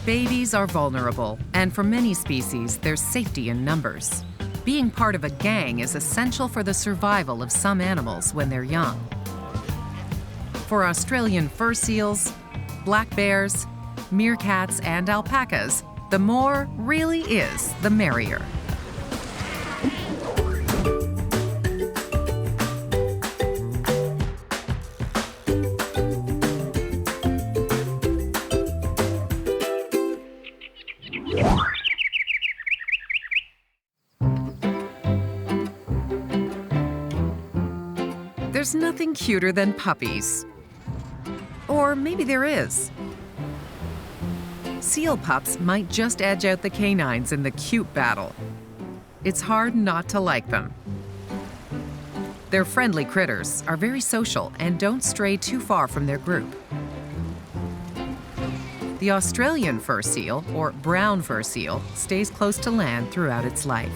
Babies are vulnerable, and for many species, there's safety in numbers. Being part of a gang is essential for the survival of some animals when they're young. For Australian fur seals, black bears, meerkats, and alpacas, the more really is the merrier. There's nothing cuter than puppies. Or maybe there is. Seal pups might just edge out the canines in the cute battle. It's hard not to like them. Their friendly critters are very social and don't stray too far from their group. The Australian fur seal, or brown fur seal, stays close to land throughout its life.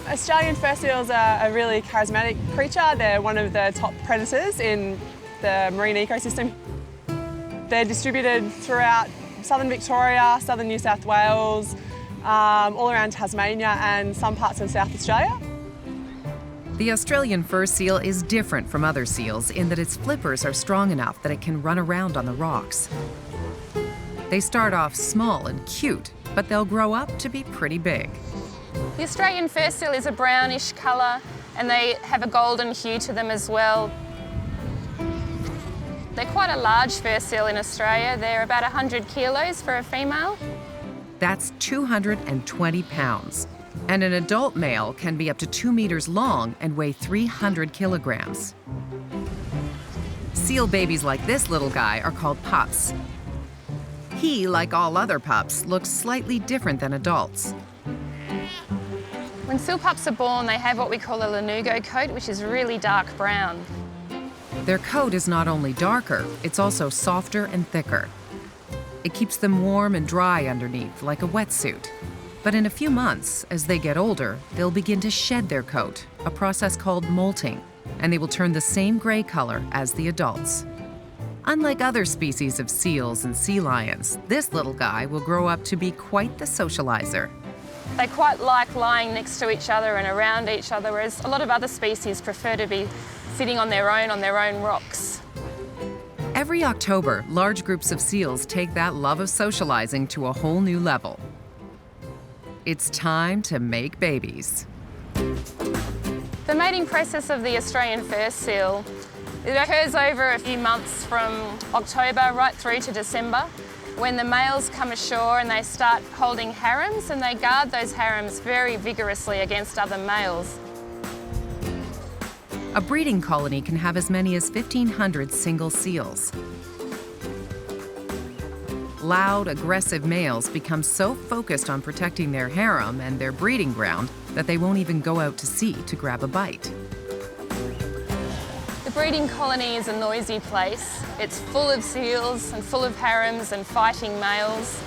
Australian fur seals are a really charismatic creature. They're one of the top predators in the marine ecosystem. They're distributed throughout southern Victoria, southern New South Wales, all around Tasmania and some parts of South Australia. The Australian fur seal is different from other seals in that its flippers are strong enough that it can run around on the rocks. They start off small and cute, but they'll grow up to be pretty big. The Australian fur seal is a brownish colour and they have a golden hue to them as well. They're quite a large fur seal in Australia. They're about 100 kilos for a female. That's 220 pounds. And an adult male can be up to 2 meters long and weigh 300 kilograms. Seal babies like this little guy are called pups. He, like all other pups, looks slightly different than adults. When seal pups are born, they have what we call a lanugo coat, which is really dark brown. Their coat is not only darker, it's also softer and thicker. It keeps them warm and dry underneath, like a wetsuit. But in a few months, as they get older, they'll begin to shed their coat, a process called molting, and they will turn the same gray color as the adults. Unlike other species of seals and sea lions, this little guy will grow up to be quite the socializer. They quite like lying next to each other and around each other, whereas a lot of other species prefer to be sitting on their own rocks. Every October, large groups of seals take that love of socializing to a whole new level. It's time to make babies. The mating process of the Australian fur seal, it occurs over a few months from October right through to December, when the males come ashore and they start holding harems, and they guard those harems very vigorously against other males. A breeding colony can have as many as 1,500 single seals. Loud, aggressive males become so focused on protecting their harem and their breeding ground that they won't even go out to sea to grab a bite. The breeding colony is a noisy place. It's full of seals and full of harems and fighting males,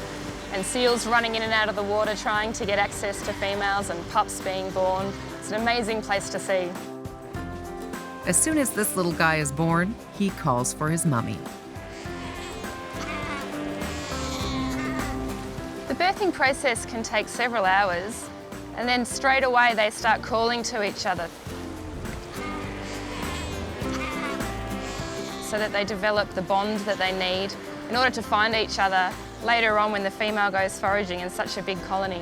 and seals running in and out of the water trying to get access to females and pups being born. It's an amazing place to see. As soon as this little guy is born, he calls for his mummy. The birthing process can take several hours, and then straight away they start calling to each other, so that they develop the bond that they need in order to find each other later on when the female goes foraging in such a big colony.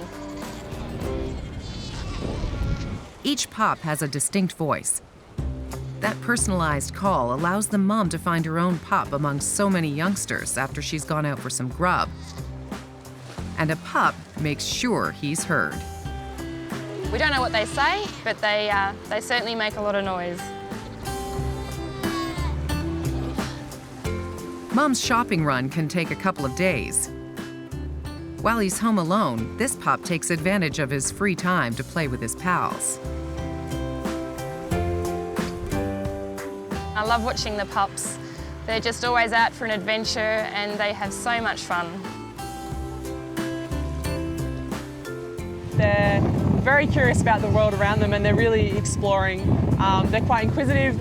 Each pup has a distinct voice. That personalized call allows the mom to find her own pup among so many youngsters after she's gone out for some grub. And a pup makes sure he's heard. We don't know what they say, but they certainly make a lot of noise. Mom's shopping run can take a couple of days. While he's home alone, this pup takes advantage of his free time to play with his pals. I love watching the pups. They're just always out for an adventure and they have so much fun. They're very curious about the world around them and they're really exploring. They're quite inquisitive.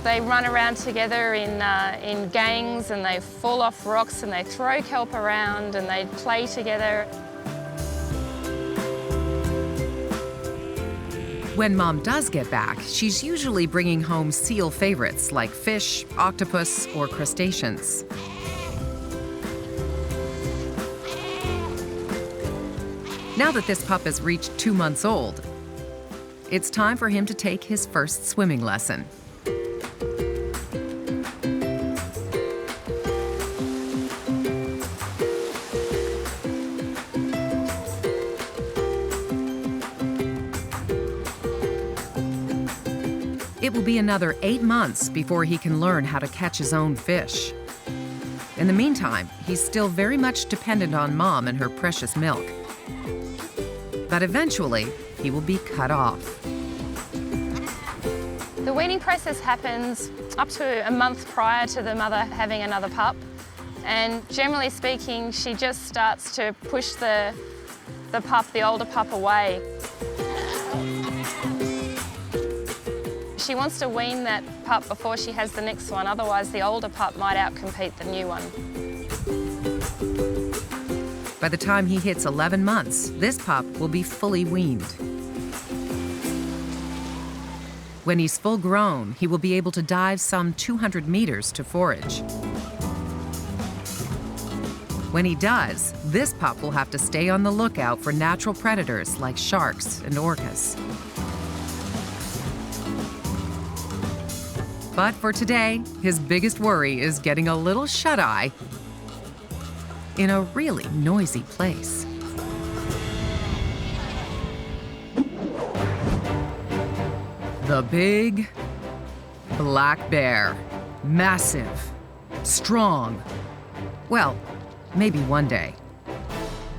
They run around together in gangs, and they fall off rocks, and they throw kelp around, and they play together. When Mom does get back, she's usually bringing home seal favorites like fish, octopus, or crustaceans. Now that this pup has reached 2 months old, it's time for him to take his first swimming lesson. It will be another 8 months before he can learn how to catch his own fish. In the meantime, he's still very much dependent on Mom and her precious milk. But eventually, he will be cut off. The weaning process happens up to a month prior to the mother having another pup. And generally speaking, she just starts to push the older pup away. She wants to wean that pup before she has the next one, otherwise the older pup might outcompete the new one. By the time he hits 11 months, this pup will be fully weaned. When he's full grown, he will be able to dive some 200 meters to forage. When he does, this pup will have to stay on the lookout for natural predators like sharks and orcas. But for today, his biggest worry is getting a little shut-eye in a really noisy place. The big black bear. Massive, strong. Well, maybe one day.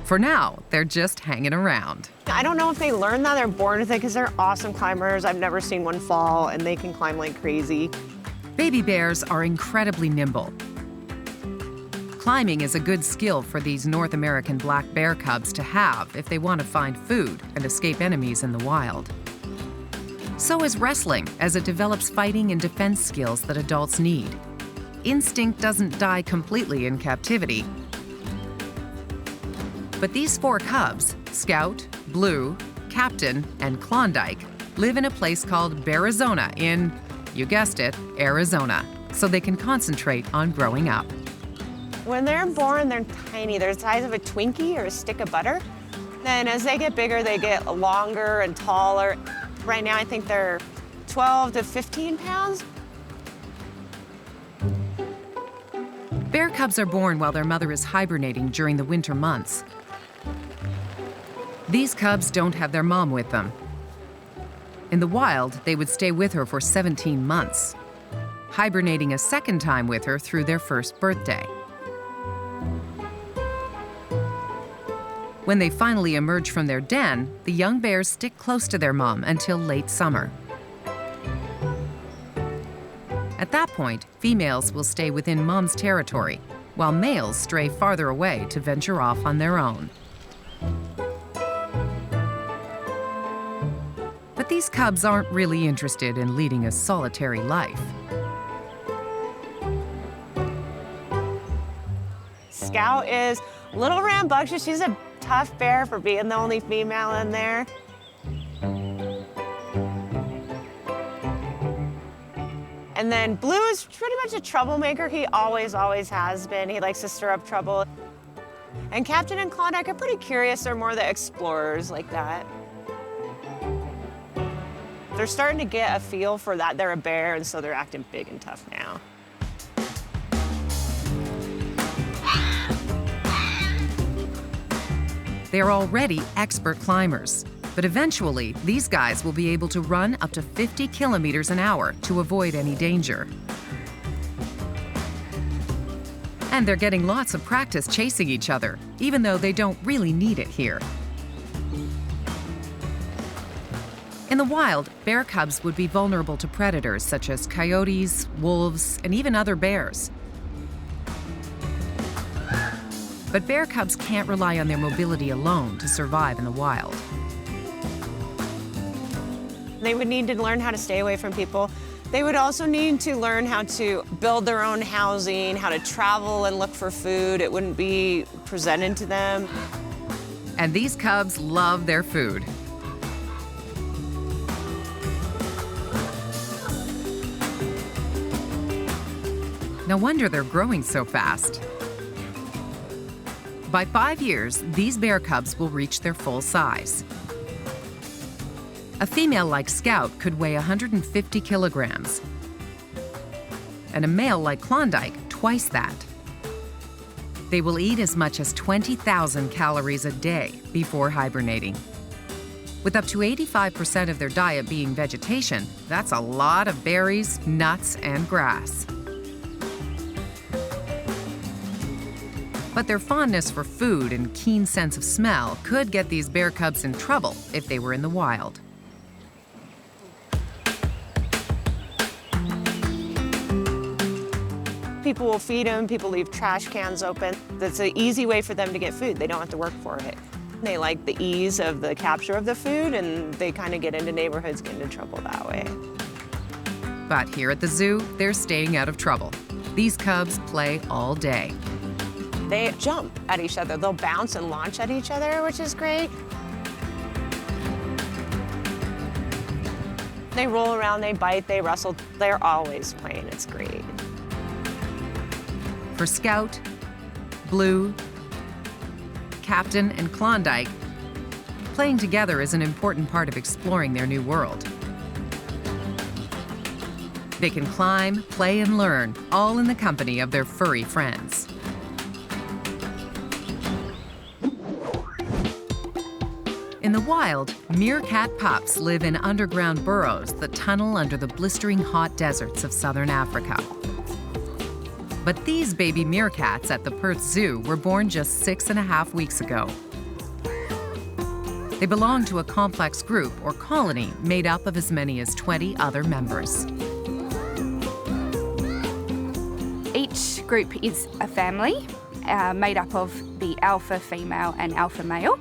For now, they're just hanging around. I don't know if they learn that, they're born with it, because they're awesome climbers. I've never seen one fall, and they can climb like crazy. Baby bears are incredibly nimble. Climbing is a good skill for these North American black bear cubs to have if they want to find food and escape enemies in the wild. So is wrestling, as it develops fighting and defense skills that adults need. Instinct doesn't die completely in captivity. But these 4 cubs, Scout, Blue, Captain, and Klondike, live in a place called Bearizona in, you guessed it, Arizona, so they can concentrate on growing up. When they're born, they're tiny. They're the size of a Twinkie or a stick of butter. Then as they get bigger, they get longer and taller. Right now, I think they're 12 to 15 pounds. Bear cubs are born while their mother is hibernating during the winter months. These cubs don't have their mom with them. In the wild, they would stay with her for 17 months, hibernating a second time with her through their first birthday. When they finally emerge from their den, the young bears stick close to their mom until late summer. At that point, females will stay within mom's territory, while males stray farther away to venture off on their own. But these cubs aren't really interested in leading a solitary life. Scout is a little rambunctious. She's a tough bear for being the only female in there. And then Blue is pretty much a troublemaker. He always has been. He likes to stir up trouble. And Captain and Klondike are pretty curious. They're more the explorers like that. They're starting to get a feel for that they're a bear, and so they're acting big and tough now. They're already expert climbers, but eventually these guys will be able to run up to 50 kilometers an hour to avoid any danger. And they're getting lots of practice chasing each other, even though they don't really need it here. In the wild, bear cubs would be vulnerable to predators such as coyotes, wolves, and even other bears. But bear cubs can't rely on their mobility alone to survive in the wild. They would need to learn how to stay away from people. They would also need to learn how to build their own housing, how to travel and look for food. It wouldn't be presented to them. And these cubs love their food. No wonder they're growing so fast. By 5 years, these bear cubs will reach their full size. A female like Scout could weigh 150 kilograms, and a male like Klondike twice that. They will eat as much as 20,000 calories a day before hibernating. With up to 85% of their diet being vegetation, that's a lot of berries, nuts, and grass. But their fondness for food and keen sense of smell could get these bear cubs in trouble if they were in the wild. People will feed them, people leave trash cans open. That's an easy way for them to get food. They don't have to work for it. They like the ease of the capture of the food, and they kind of get into neighborhoods, get into trouble that way. But here at the zoo, they're staying out of trouble. These cubs play all day. They jump at each other. They'll bounce and launch at each other, which is great. They roll around, they bite, they wrestle. They're always playing. It's great. For Scout, Blue, Captain, and Klondike, playing together is an important part of exploring their new world. They can climb, play, and learn, all in the company of their furry friends. In the wild, meerkat pups live in underground burrows that tunnel under the blistering hot deserts of southern Africa. But these baby meerkats at the Perth Zoo were born just 6.5 weeks ago. They belong to a complex group or colony made up of as many as 20 other members. Each group is a family made up of the alpha female and alpha male.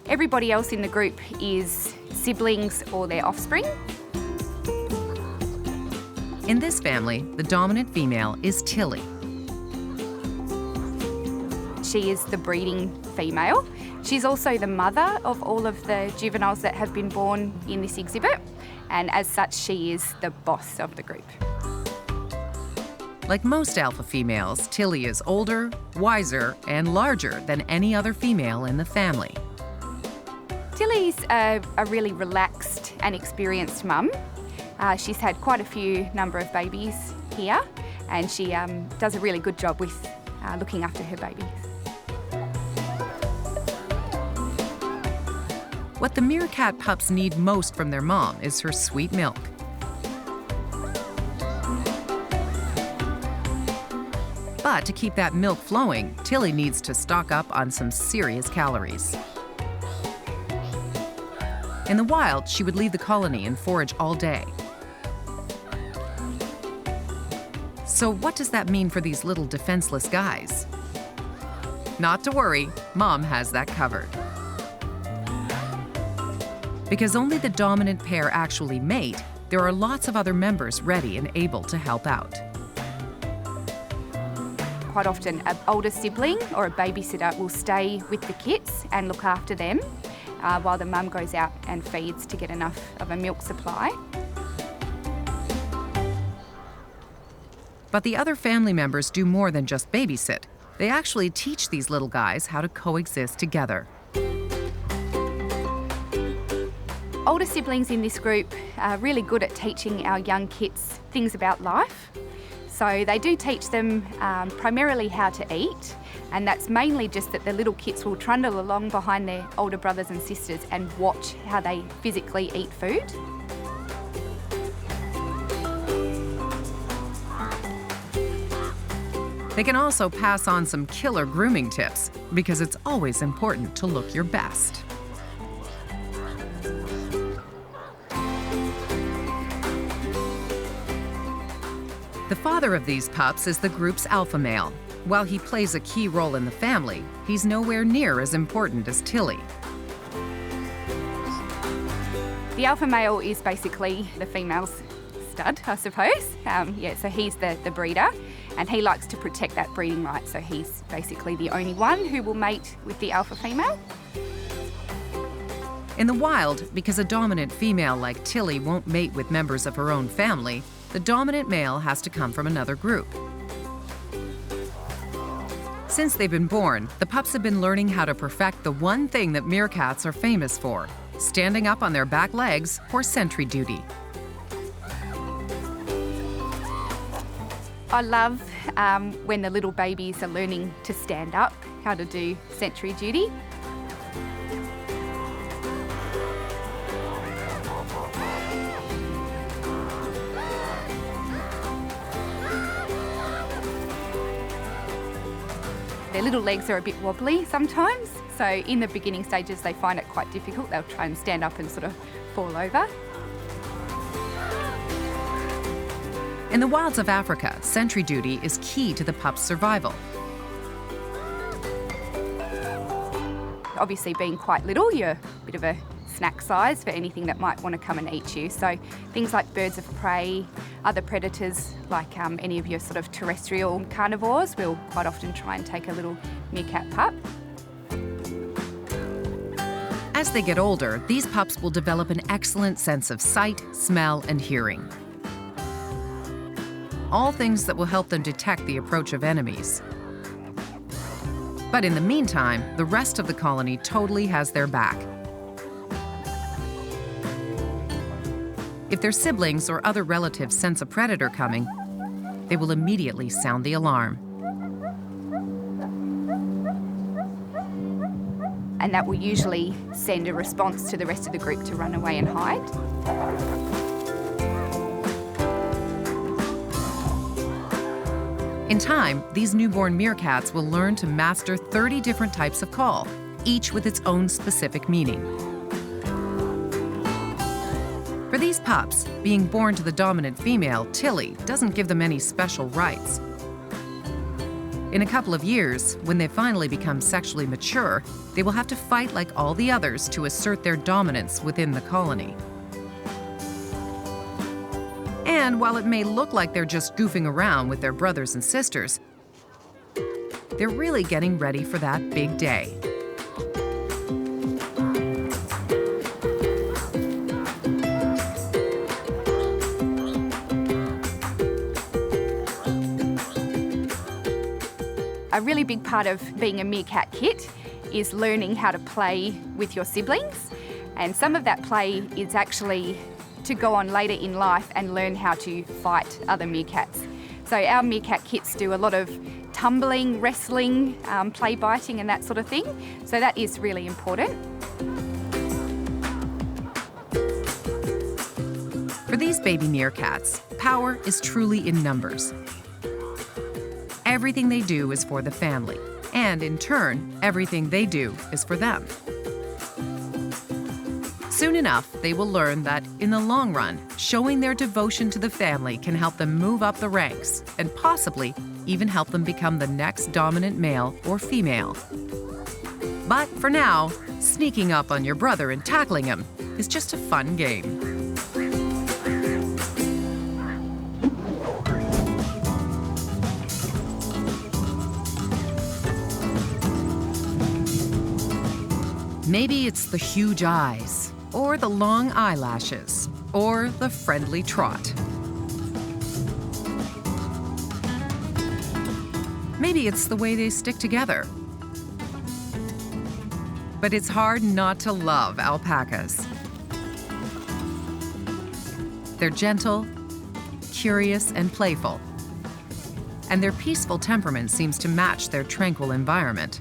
Everybody else in the group is siblings or their offspring. In this family, the dominant female is Tilly. She is the breeding female. She's also the mother of all of the juveniles that have been born in this exhibit, and as such, she is the boss of the group. Like most alpha females, Tilly is older, wiser, and larger than any other female in the family. Tilly's a really relaxed and experienced mum. She's had quite a few number of babies here, and she does a really good job with looking after her babies. What the meerkat pups need most from their mom is her sweet milk. But to keep that milk flowing, Tilly needs to stock up on some serious calories. In the wild, she would leave the colony and forage all day. So what does that mean for these little defenseless guys? Not to worry, Mom has that covered. Because only the dominant pair actually mate, there are lots of other members ready and able to help out. Quite often, an older sibling or a babysitter will stay with the kits and look after them while the mum goes out and feeds to get enough of a milk supply. But the other family members do more than just babysit. They actually teach these little guys how to coexist together. Older siblings in this group are really good at teaching our young kits things about life. So they do teach them primarily how to eat, and that's mainly just that the little kits will trundle along behind their older brothers and sisters and watch how they physically eat food. They can also pass on some killer grooming tips, because it's always important to look your best. The father of these pups is the group's alpha male. While he plays a key role in the family, he's nowhere near as important as Tilly. The alpha male is basically the female's stud, I suppose. So he's the breeder, and he likes to protect that breeding right, so he's basically the only one who will mate with the alpha female. In the wild, because a dominant female like Tilly won't mate with members of her own family, the dominant male has to come from another group. Since they've been born, the pups have been learning how to perfect the one thing that meerkats are famous for: standing up on their back legs for sentry duty. I love when the little babies are learning to stand up, how to do sentry duty. Their little legs are a bit wobbly sometimes, so in the beginning stages they find it quite difficult. They'll try and stand up and sort of fall over. In the wilds of Africa, sentry duty is key to the pup's survival. Obviously, being quite little, you're a bit of a snack size for anything that might want to come and eat you. So things like birds of prey, other predators like any of your sort of terrestrial carnivores will quite often try and take a little meerkat pup. As they get older, these pups will develop an excellent sense of sight, smell, and hearing. All things that will help them detect the approach of enemies. But in the meantime, the rest of the colony totally has their back. If their siblings or other relatives sense a predator coming, they will immediately sound the alarm. And that will usually send a response to the rest of the group to run away and hide. In time, these newborn meerkats will learn to master 30 different types of call, each with its own specific meaning. For these pups, being born to the dominant female, Tilly, doesn't give them any special rights. In a couple of years, when they finally become sexually mature, they will have to fight like all the others to assert their dominance within the colony. And while it may look like they're just goofing around with their brothers and sisters, they're really getting ready for that big day. A really big part of being a meerkat kit is learning how to play with your siblings, and some of that play is actually to go on later in life and learn how to fight other meerkats. So our meerkat kits do a lot of tumbling, wrestling, play biting and that sort of thing, so that is really important. For these baby meerkats, power is truly in numbers. Everything they do is for the family, and in turn, everything they do is for them. Soon enough, they will learn that, in the long run, showing their devotion to the family can help them move up the ranks and possibly even help them become the next dominant male or female. But for now, sneaking up on your brother and tackling him is just a fun game. Maybe it's the huge eyes, or the long eyelashes, or the friendly trot. Maybe it's the way they stick together. But it's hard not to love alpacas. They're gentle, curious, and playful. And their peaceful temperament seems to match their tranquil environment.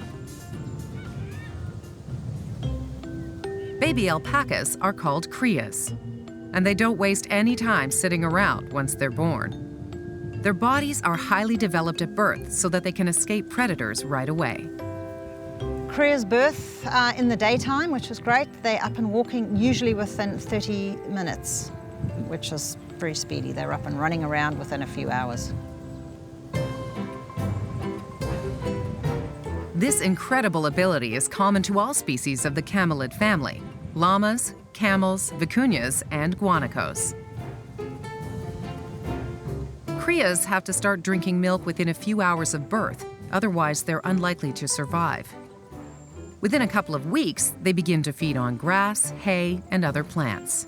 Baby alpacas are called crias, and they don't waste any time sitting around once they're born. Their bodies are highly developed at birth so that they can escape predators right away. Crias birth in the daytime, which is great. They're up and walking usually within 30 minutes, which is very speedy. They're up and running around within a few hours. This incredible ability is common to all species of the camelid family: llamas, camels, vicuñas, and guanacos. crias have to start drinking milk within a few hours of birth, otherwise they're unlikely to survive. Within a couple of weeks, they begin to feed on grass, hay, and other plants.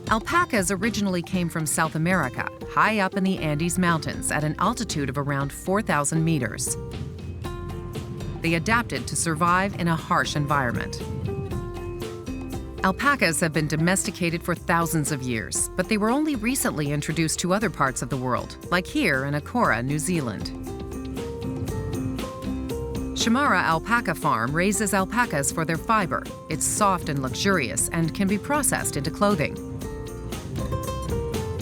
Alpacas originally came from South America, high up in the Andes Mountains at an altitude of around 4,000 meters. They adapted to survive in a harsh environment. Alpacas have been domesticated for thousands of years, but they were only recently introduced to other parts of the world, like here in Akora, New Zealand. Shamara Alpaca Farm raises alpacas for their fiber. It's soft and luxurious and can be processed into clothing.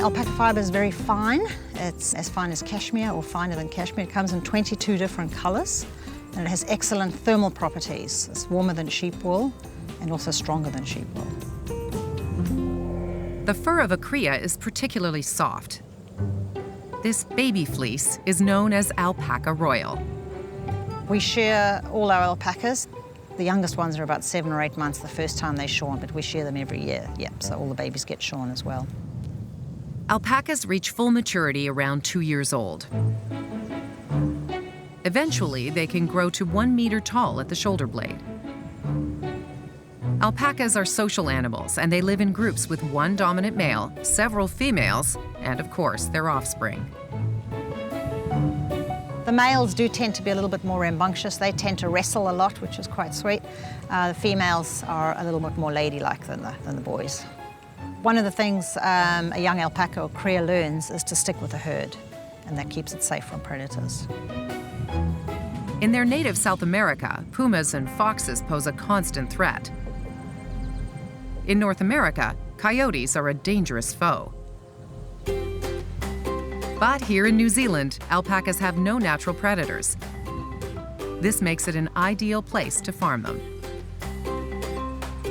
Alpaca fibre is very fine. It's as fine as cashmere or finer than cashmere. It comes in 22 different colours and it has excellent thermal properties. It's warmer than sheep wool and also stronger than sheep wool. The fur of a cria is particularly soft. This baby fleece is known as alpaca royal. We share all our alpacas. The youngest ones are about 7 or 8 months the first time they're shorn, but we share them every year. Yep, so all the babies get shorn as well. Alpacas reach full maturity around 2 years old. Eventually, they can grow to 1 meter tall at the shoulder blade. Alpacas are social animals, and they live in groups with one dominant male, several females, and of course, their offspring. The males do tend to be a little bit more rambunctious. They tend to wrestle a lot, which is quite sweet. The females are a little bit more ladylike than the boys. One of the things a young alpaca or cria learns is to stick with the herd, and that keeps it safe from predators. In their native South America, pumas and foxes pose a constant threat. In North America, coyotes are a dangerous foe. But here in New Zealand, alpacas have no natural predators. This makes it an ideal place to farm them.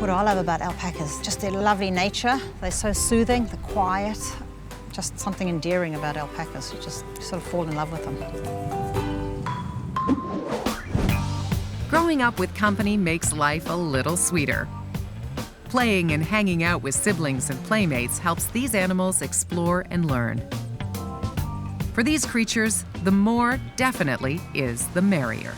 What I love about alpacas, just their lovely nature. They're so soothing, they're quiet. Just something endearing about alpacas. You just sort of fall in love with them. Growing up with company makes life a little sweeter. Playing and hanging out with siblings and playmates helps these animals explore and learn. For these creatures, the more definitely is the merrier.